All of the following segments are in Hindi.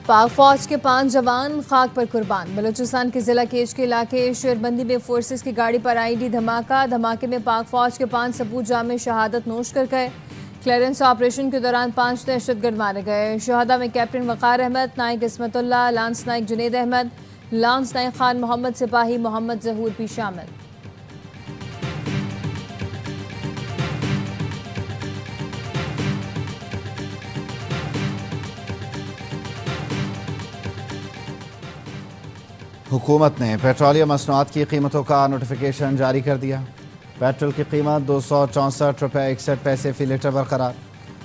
पाक फौज के 5 जवान खाक पर कुर्बान। बलूचिस्तान के जिला केश के इलाके शेरबंदी में फोर्सेस की गाड़ी पर आईडी धमाका। धमाके में पाक फौज के 5 सपूत जामे शहादत नोश कर गए। क्लियरेंस ऑपरेशन के दौरान 5 दहशतगर्द मारे गए। शहादा में कैप्टन वकार अहमद, नाइक इस्मतुल्लाह, लांस नाइक जुनेद अहमद, लांस नाइक खान मोहम्मद, सिपाही मोहम्मद जहूर भी शामिल। हुकूमत ने पेट्रोलियम मसनूआत की कीमतों का नोटिफिकेशन जारी कर दिया। पेट्रोल की कीमत 264 रुपये 61 पैसे फ़ी लीटर बरकरार।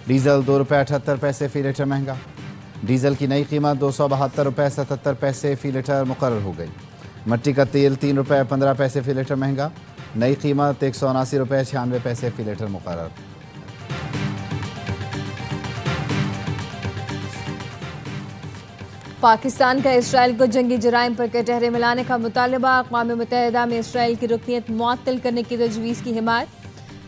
डीजल 2 रुपये 78 पैसे फ़ी लीटर महंगा। डीजल की नई कीमत 272 रुपये 77 पैसे फ़ी लीटर मुकर्रर हो गई। मिट्टी का तेल 3 रुपये 15 पैसे फ़ी लीटर महंगा। नई कीमत 179 रुपये 96 पैसे फ़ी लीटर मुकर्रर। पाकिस्तान का इसराइल को जंगी जराइम पर कटहरे मिलाने का मुतालबा। अक़वाम मुत्तहिदा में इसराइल की रुकनीत मुअत्तल करने की तजवीज़ की हिमायत।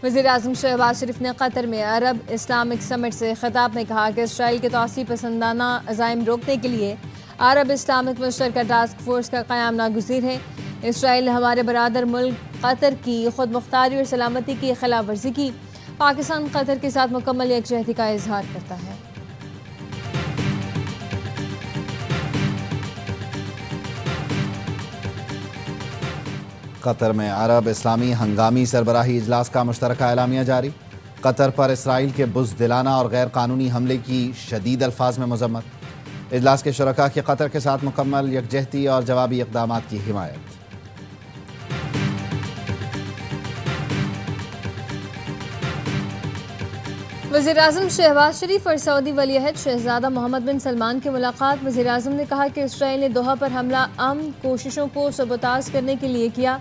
वज़ीर-ए-आज़म शहबाज शरीफ ने कतर में अरब इस्लामिक समिट से खिताब में कहा कि इसराइल के तौसीफ़ पसंदाना अज़ाइम रोकने के लिए अरब इस्लामिक मुश्तरका टास्क फोर्स का क़याम नागुज़ीर है। इसराइल ने हमारे बरादर मुल्क कतर की खुद मुख्तारी और सलामती की खिलाफ वर्जी की। पाकिस्तान कतर के साथ मुकम्मल यकजहती का इजहार करता है। कतर में अरब इस्लामी हंगामी सरबराही इजलास का मुश्तरका एलामिया जारी। कतर पर इसराइल के बुज़दिलाना और गैर कानूनी हमले की शदीद अल्फाज में मज़म्मत। इजलास के शुरका की कतर के साथ मुकम्मल यकजहती और जवाबी इक़दामात की हिमायत। वज़ीर-ए-आज़म शहबाज शरीफ और सऊदी वली-अहद शहज़ादा मोहम्मद बिन सलमान की मुलाकात। वज़ीर-ए-आज़म ने कहा कि इसराइल ने दोहा पर हमला अमन कोशिशों को सबोताज करने के लिए किया।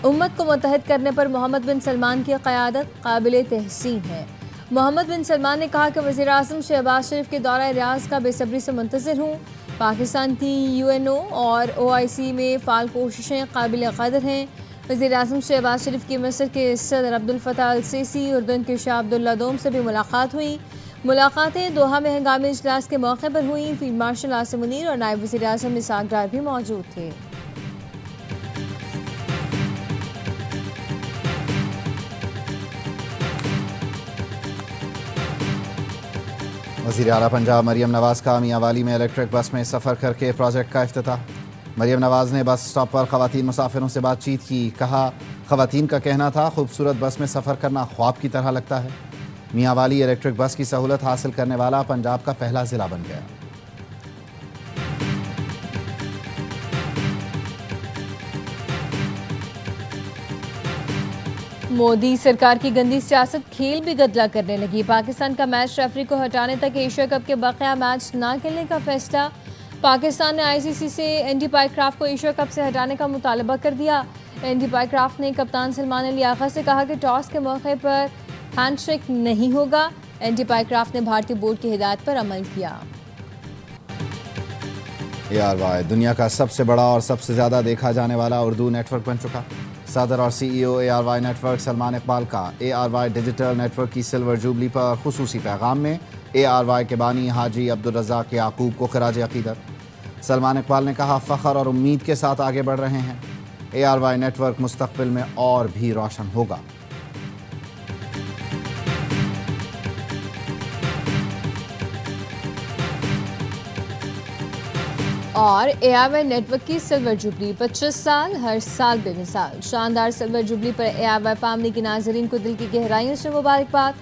उम्मत को मुत्तहद करने पर मोहम्मद बिन सलमान की क़यादत काबिल तहसीन है। मोहम्मद बिन सलमान ने कहा कि वज़ीर-ए-आज़म शहबाज शरीफ के दौरा रियाज़ का बेसब्री से मुंतज़िर हूँ। पाकिस्तान की UNO और OIC में फ़ाल कोशिशें काबिल क़दर हैं। वज़ीर-ए-आज़म शहबाज शरीफ की मिस्र के सदर अब्दुल फ़त्ताह अल-सीसी, उर्दन के शाह अब्दुल्ला दोम से भी मुलाकात हुई। मुलाकातें दोहा में हंगामी इजलास के मौके पर हुई। फील्ड मार्शल आसिम मुनीर और नायब वज़ीर-ए-आज़म इसहाक़ डार भी मौजूद थे। वज़ीर आला पंजाब मरियम नवाज़ का मियांवाली में इलेक्ट्रिक बस में सफ़र करके प्रोजेक्ट का इफ्तिताह। मरियम नवाज़ ने बस स्टॉप पर ख़वातीन मुसाफिरों से बातचीत की। कहा, ख़वातीन का कहना था खूबसूरत बस में सफ़र करना ख्वाब की तरह लगता है। मियांवाली इलेक्ट्रिक बस की सहूलत हासिल करने वाला पंजाब का पहला ज़िला बन गया। मोदी सरकार की गंदी सियासत खेल भी गदला करने लगी। पाकिस्तान का मैच रेफरी को हटाने तक एशिया कप के बकाया मैच ना खेलने का फैसला। पाकिस्तान ने ICC से एंडी पाइक्राफ्ट को एशिया कप से हटाने का मुतालबा कर दिया। एंडी पाइक्राफ्ट ने कप्तान सलमान अली आगा से कहा कि टॉस के मौके पर हैंडशेक नहीं होगा। एंडी पाइक्राफ्ट ने भारतीय बोर्ड की हिदायत पर अमल किया। ARY दुनिया का सबसे बड़ा और सबसे ज़्यादा देखा जाने वाला उर्दू नेटवर्क बन चुका। सदर और CEO ARY network Salman Iqbal का ARY डिजिटल नेटवर्क की सिल्वर जुबली पर खुसूसी पैगाम में ARY के बानी हाजी अब्दुल रज़ाक याकूब को खिराज अक़ीदत। सलमान इकबाल ने कहा, फ़ख्र और उम्मीद के साथ आगे बढ़ रहे हैं। ARY नेटवर्क मुस्तक़बिल में और भी रोशन होगा। और ARY नेटवर्क की सिल्वर जुबली 25 साल हर साल बेमिसाल। शानदार सिल्वर जुबली पर ARY फैमिली की नाज़रीन को दिल की गहराइयों से मुबारकबाद।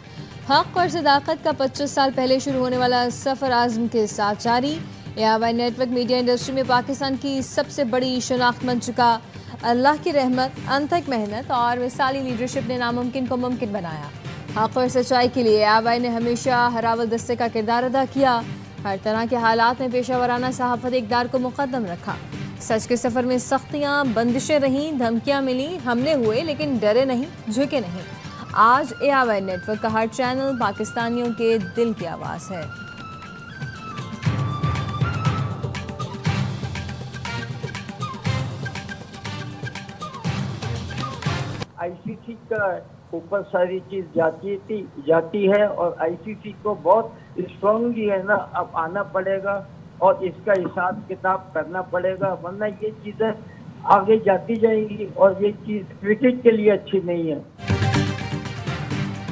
हक़ और सदाकत का 25 साल पहले शुरू होने वाला सफ़र आज़म के साथ जारी। ARY नेटवर्क मीडिया इंडस्ट्री में पाकिस्तान की सबसे बड़ी शनाख्त बन चुका। अल्लाह की रहमत, अनथक मेहनत और मिसाली लीडरशिप ने नामुमकिन को मुमकिन बनाया। हक़ और सच्चाई के लिए ARY ने हमेशा हरावल दस्ते का किरदार अदा किया। हर तरह के हालात में पेशा वराना सहाफ़त इक़दार को मुक़द्दम रखा। सच के सफ़र में सख्तियाँ, बंदिशें रहीं, धमकियाँ मिली, हमले हुए, लेकिन डरे नहीं, झुके नहीं। आज ARY नेटवर्क का हर चैनल पाकिस्तानियों के दिल की आवाज़ है। ICC का ऊपर सारी चीज जाती है और ICC को बहुत स्ट्रांगली है ना अब आना पड़ेगा और इसका हिसाब किताब करना पड़ेगा, वरना ये चीजें आगे जाती जाएंगी और ये चीज क्रिकेट के लिए अच्छी नहीं है।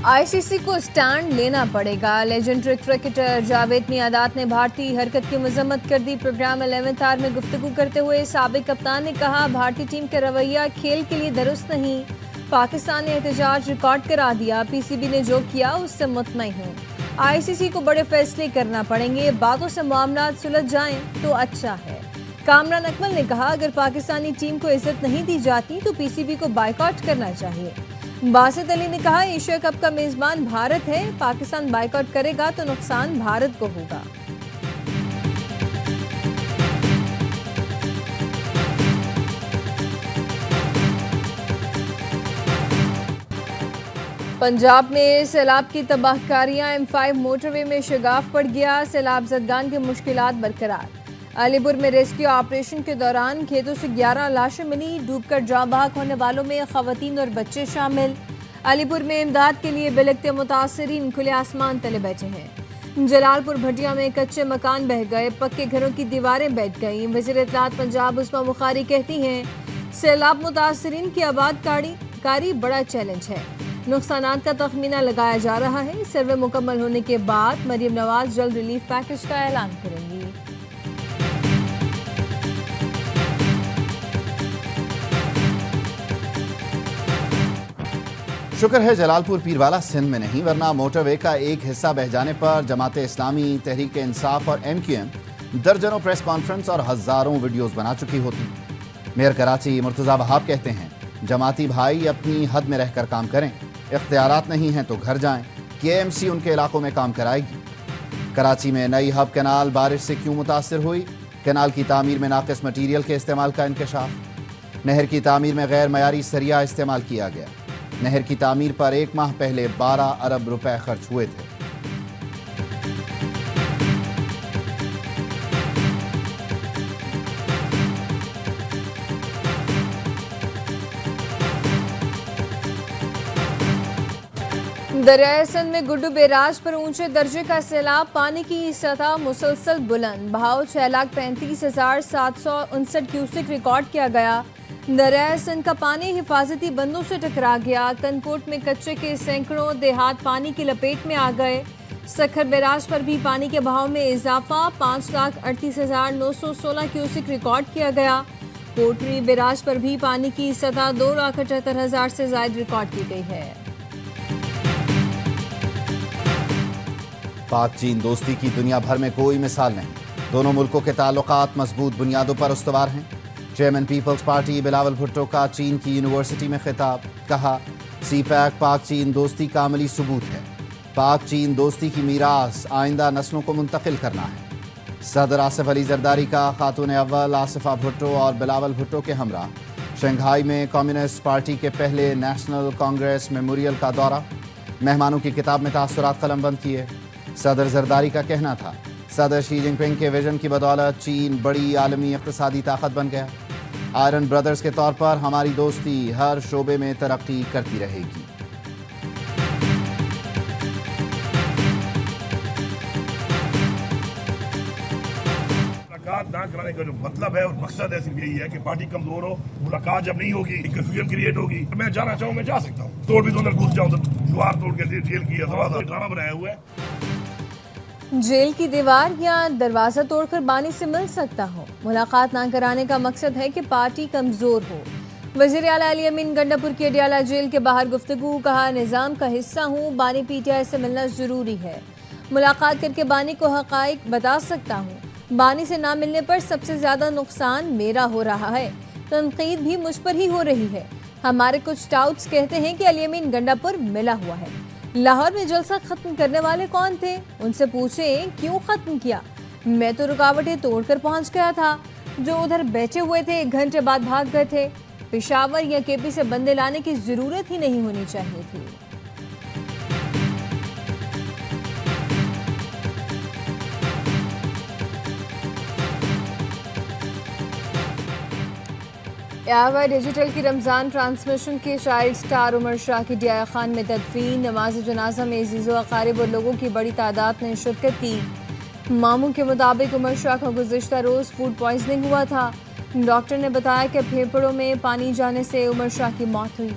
आईसीसी को स्टैंड लेना पड़ेगा। लेजेंडरी क्रिकेटर जावेद मियादाद ने भारतीय हरकत की मजम्मत कर दी। प्रोग्राम 11th आवर में गुफ्तगू करते हुए साबिक कप्तान ने कहा, भारतीय टीम का रवैया खेल के लिए दुरुस्त नहीं। पाकिस्तान ने एहतजाज रिकॉर्ड करा दिया। पीसीबी ने जो किया उससे मुतमईन हूँ। आईसीसी को बड़े फैसले करना पड़ेंगे। बातों से मामला सुलझ जाएं तो अच्छा है। कामरान अकमल ने कहा, अगर पाकिस्तानी टीम को इज्जत नहीं दी जाती तो पीसीबी को बायकॉट करना चाहिए। बासित अली ने कहा, एशिया कप का मेजबान भारत है, पाकिस्तान बायकॉट करेगा तो नुकसान भारत को होगा। पंजाब में सैलाब की तबाहकारियां। M5 मोटरवे में शगाफ पड़ गया। सैलाब जदगान की मुश्किलात बरकरार। अलीपुर में रेस्क्यू ऑपरेशन के दौरान खेतों से 11 लाशें मिली। डूबकर जाँ बहक होने वालों में खवातीन और बच्चे शामिल। अलीपुर में इमदाद के लिए बिलखते मुतासरीन खुले आसमान तले बैठे हैं। जलालपुर भटिया में कच्चे मकान बह गए, पक्के घरों की दीवारें बैठ गईं। वज़ीर इत्तलात पंजाब उस्मा बुखारी कहती हैं, सैलाब मुतासरीन की आबादकारी बड़ा चैलेंज है। नुकसानात का तखमीना लगाया जा रहा है। सर्वे मुकम्मल होने के बाद मरियम नवाज जल्द रिलीफ पैकेज का ऐलान करेंगी। शुक्र है जलालपुर पीरवाला सिंध में नहीं, वरना मोटरवे का एक हिस्सा बह जाने पर जमात इस्लामी, तहरीक इंसाफ और MQM दर्जनों प्रेस कॉन्फ्रेंस और हजारों वीडियोस बना चुकी होती। मेयर कराची मुर्तजा वहाब कहते हैं, जमाती भाई अपनी हद में रहकर काम करें, इख्तियारात नहीं हैं तो घर जाएं। KMC उनके इलाकों में काम कराएगी। कराची में नई हब कैनाल बारिश से क्यों मुतासिर हुई? कैनाल की तामीर में नाकिस मटीरियल के इस्तेमाल का इंकशाफ। नहर की तामीर में गैर मयारी सरिया इस्तेमाल किया गया। नहर की तामीर पर 1 माह पहले 12 अरब रुपए खर्च हुए थे। दरियाए सिंध में गुड्डू बैराज पर ऊंचे दर्जे का सैलाब। पानी की सतह मुसलसल बुलंद। बहाव 6,35,759 क्यूसेक रिकॉर्ड किया गया। दरियाए सिंध का पानी हिफाजती बंदों से टकरा गया। कनकोट में कच्चे के सैकड़ों देहात पानी की लपेट में आ गए। सखर बैराज पर भी पानी के बहाव में इजाफा। 5,38,916 क्यूसेक रिकॉर्ड किया गया। कोटरी बैराज पर भी पानी की सतह 2,78,000 से ज्यादा रिकॉर्ड की गई है। पाक चीन दोस्ती की दुनिया भर में कोई मिसाल नहीं। दोनों मुल्कों के ताल्लुकात मजबूत बुनियादों पर उस्तवार हैं। Chairman peoples party Bilawal Bhutto का चीन की यूनिवर्सिटी में खिताब। कहा, CPEC पाक चीन दोस्ती का अमली सबूत है। पाक चीन दोस्ती की मीरास आइंदा नस्लों को मुंतकिल करना है। सदर आसिफ अली जरदारी का खातून अव्वल आसिफा भुट्टो और बिलावल भुट्टो के हमरा शंघाई में कम्युनिस्ट पार्टी के पहले नेशनल कांग्रेस मेमोरियल का दौरा। मेहमानों की किताब में तासुरात कलमबंद किए। सदर जरदारी का कहना था, सदर शी जिनपिंग के विजन की बदौलत चीन बड़ी आलमी इक़्तिसादी ताकत बन गया। आयरन ब्रदर्स के तौर पर हमारी दोस्ती हर शोबे में तरक्की करती रहेगी। मुलाकात ना कराने का जो मतलब है और मकसद है सिर्फ यही है कि पार्टी कमजोर हो, मुलाकात जब नहीं होगी कंफ्यूजन क्रिएट होगी। मैं जाना चाहूँ मैं जा सकता हूँ, तोड़ भी तो अंदर घुस जाऊँ तो दीवार तोड़ के जेल की दरवाजा ड्रामा बनाया हुआ है। जेल की दीवार या दरवाजा तोड़कर बानी से मिल सकता हो। मुलाकात ना कराने का मकसद है कि पार्टी कमजोर हो। वज़ीर आला अली अमीन गंडापुर की अडियाला जेल के बाहर गुफ्तगू। कहा, निज़ाम का हिस्सा हूँ, बानी PTI से मिलना जरूरी है। मुलाकात करके बानी को हक़ाइक़ बता सकता हूँ। बानी से ना मिलने पर सबसे ज्यादा नुकसान मेरा हो रहा है। तनकीद भी मुझ पर ही हो रही है। हमारे कुछ टाउट्स कहते हैं कि अली अमीन गंडापुर मिला हुआ है। लाहौर में जलसा खत्म करने वाले कौन थे? उनसे पूछें क्यों खत्म किया। मैं तो रुकावटें तोड़कर पहुंच गया था। जो उधर बैठे हुए थे 1 घंटे बाद भाग गए थे। पेशावर या KP से बंदे लाने की जरूरत ही नहीं होनी चाहिए थी। यावा डिजिटल की रमज़ान ट्रांसमिशन के चाइल्ड स्टार उमर शाह की डिया खान में तदफीन। नमाज जनाजा में अजीज़ो अकारिब और लोगों की बड़ी तादाद ने शिरकत की। मामू के मुताबिक उमर शाह का गुज़िश्ता रोज़ फूड पॉइजनिंग हुआ था। डॉक्टर ने बताया कि फेफड़ों में पानी जाने से उमर शाह की मौत हुई।